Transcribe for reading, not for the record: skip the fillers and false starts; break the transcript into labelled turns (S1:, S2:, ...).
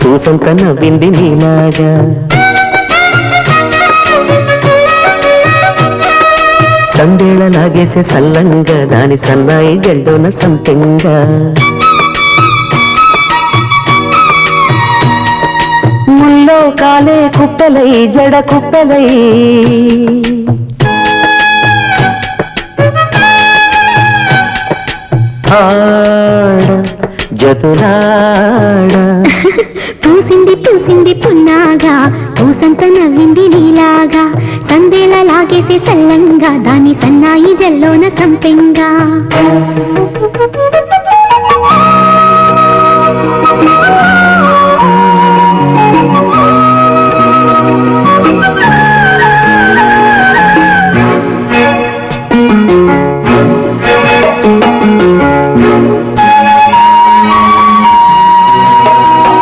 S1: పూసంత నవ్వింది నీలాగా సందేళ లాగేసే సల్లంగా దాని సన్నాయి జల్లోన సంపెంగా ముల్లో కాలే కుప్పలై జడ కుప్పలై ఆడ జతులాడ
S2: పూసింది పూసింది పున్నాగా పూసంత నవ్వింది నీలాగా సందేళ లాగేసే సల్లంగా దాని సన్నాయి జల్లోన సంపెంగా